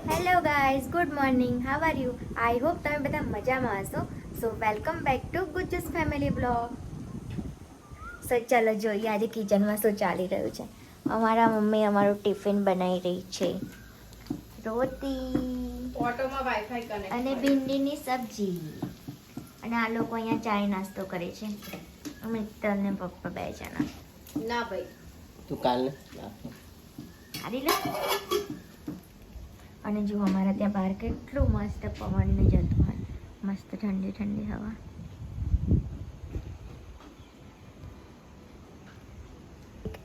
Hello guys, good morning. How are you? I hope તમે બધા મજામાં હશો. So welcome back to Gujjus family vlog. So ચાલો જોઈએ આજે કિચનમાં શું ચાલી રહ્યું છે. અમારા મમ્મી અમારું ટિફિન બનાવી રહી છે. રોટી ઓટોમાં વાઈફાઈ કનેક્ટ અને ભીંડીની સબ્જી. અને આ લોકો અહીંયા ચાય નાસ્તો કરે છે. મિત્તલ ને પપ્પા બે જણા. ના ભાઈ તું કાલ હારી લે. અને જો અમારા ત્યાં બહાર કેટલું મસ્ત પવન ને જતું હોય, મસ્ત ઠંડી ઠંડી હવા.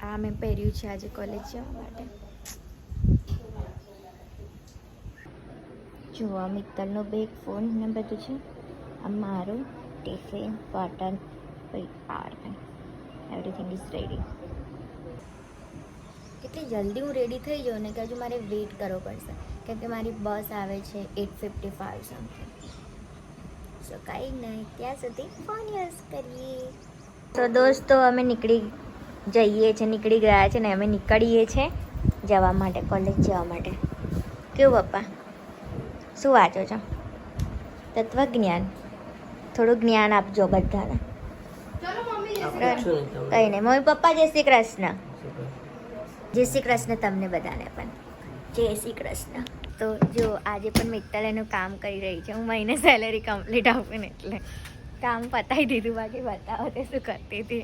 આ મેં પહેર્યું છે આજે કોલેજ જવા માટે. જો આ મિત્તલનો બેગ, ફોન ને બધું છે. આ મારું tiffin, bottle, everything is ready. કેટલી જલ્દી હું રેડી થઈ જાઉં ને કે હજુ મારે વેઇટ કરવો પડશે, કેમ કે મારી બસ આવે છે 8:55 સમથિંગ. સો કાંઈ નહીં, ત્યાં સુધી ફોન યુઝ કરીએ. તો દોસ્તો અમે નીકળી ગયા છે ને અમે નીકળીએ છીએ જવા માટે, કોલેજ જવા માટે. કેવું પપ્પા, શું વાંચો છો? તત્વજ્ઞાન. થોડું જ્ઞાન આપજો બધાને. ચલો મમ્મી કંઈ નહીં. મમ્મી પપ્પા જય શ્રી કૃષ્ણ. જય શ્રી કૃષ્ણ તમને બધાને પણ. જય શ્રી કૃષ્ણ. તો જો આજે પણ મિત્તલ એનું કામ કરી રહી છે. હું મહિને સેલેરી કમ્પ્લીટ આપું ને એટલે કામ પતાવી દીધું. બાકી બતાવો તે શું કરતી હતી.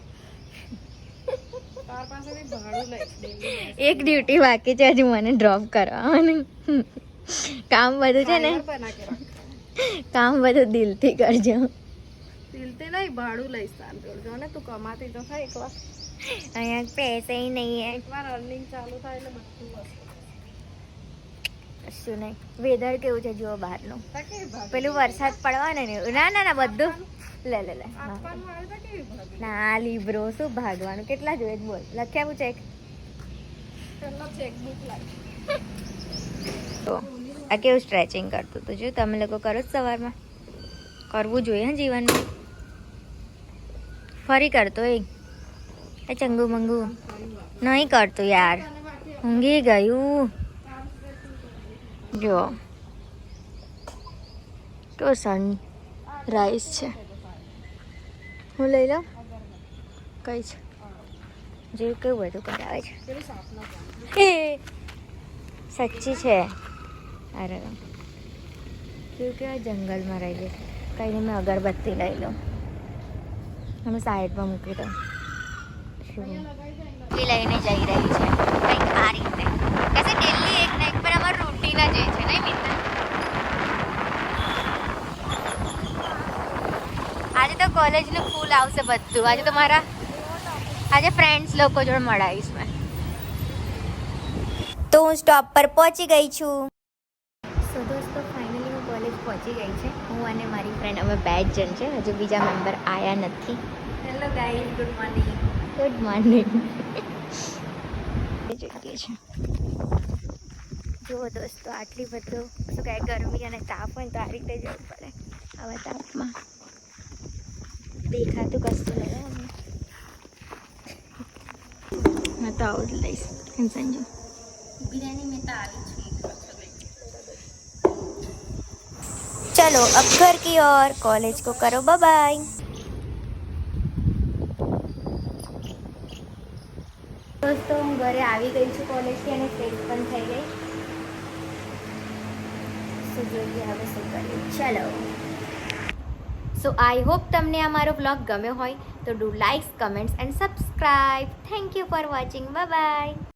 તાર પાસેથી ભાડું લઈશ ડેલી. એક ડ્યુટી બાકી છે હજુ મને ડ્રોપ કરવાનું. કામ બધું છે ને, બના કે રાખ. કામ બધું દિલથી કરજો. દિલથી નહીં, ભાડું લઈશ તાર જોડે. જો ને તું કમાતી તો થાય એકવાર. અહીંયા પૈસે નહીં હે, એકવાર અર્નિંગ ચાલુ થાય એટલે બધું વસ્તુ. કશું નહીં. વેધર કેવું છે જુઓ બહારનું. તા કેવી ભાગી? પેલું વરસાદ પડવાનો ને, ના બધું લે હા. આપવાનું આવે તા કેવી ભાગી? ના લીબ્રો શું ભાગવાનું, કેટલા જોઈએ છે બોલ, લખ્યા હું ચેક. પેલા ચેકબુક લાવી. તો આ કેવું સ્ટ્રેચિંગ કરતું હતું, જો તમે લોકો કરો જ સવારમાં. કરવું જોઈએ હા જીવનમાં. ફરી કરતો એ ચંગુ મંગુ નહીં કરતું યાર, ઊંઘી ગયું. જો તો સન રાઈસ છે, હું લઈ લઉં. કઈ છે જેવું કેવું બધું કરાવે છે. પેલી સાપના કામ. એ સાચી છે. અરે કેવું કેવા જંગલમાં રહેલી. કંઈ નહીં, મેં અગરબત્તી લઈ લઉં. અમે સાઈડમાં મૂકી દઉં. લઈને જઈ રહી છે કંઈક આ રીતે. કશે ડેલી એક ને એક પર અમારું રૂટીન જ એ છે નહીં મિત્ર? આજે તો કોલેજનું ફૂલ આવશે બધું. આજે ફ્રેન્ડ્સ લોકો જોડે મળાવીશ મેં. તો હું સ્ટોપ પર પહોંચી ગઈ છું. સો દોસ્તો ફાઇનલી હું કોલેજ પહોંચી ગઈ છે. હું અને મારી ફ્રેન્ડ અમે 2 જણ છે, હજુ બીજા મેમ્બર આવ્યા નથી. Hello guys, good morning. Good morning. જોઈએ છે જુઓ દોસ્તો, આટલી બધું શું કહે ગરમી અને તાપ હોય ને તો આ રીતે જવું પડે. આવા તાપમાં દેખાતું કશું નહીં. મેં તો આવું જ લઈશ. સંજુ બિરયાની મેં તો આવી છું. चलो अब घर की ओर, कॉलेज को करो बाय बाय. दोस्तों હું ઘરે આવી ગઈ છું કોલેજથી અને ફ્રેશ પણ થઈ ગઈ. સો જોઈએ હવે શું કરીએ. ચલો. સો આઈ હોપ તમને આ મારો બ્લોગ ગમ્યો હોય તો do like, comments and subscribe. Thank you for watching. Bye bye.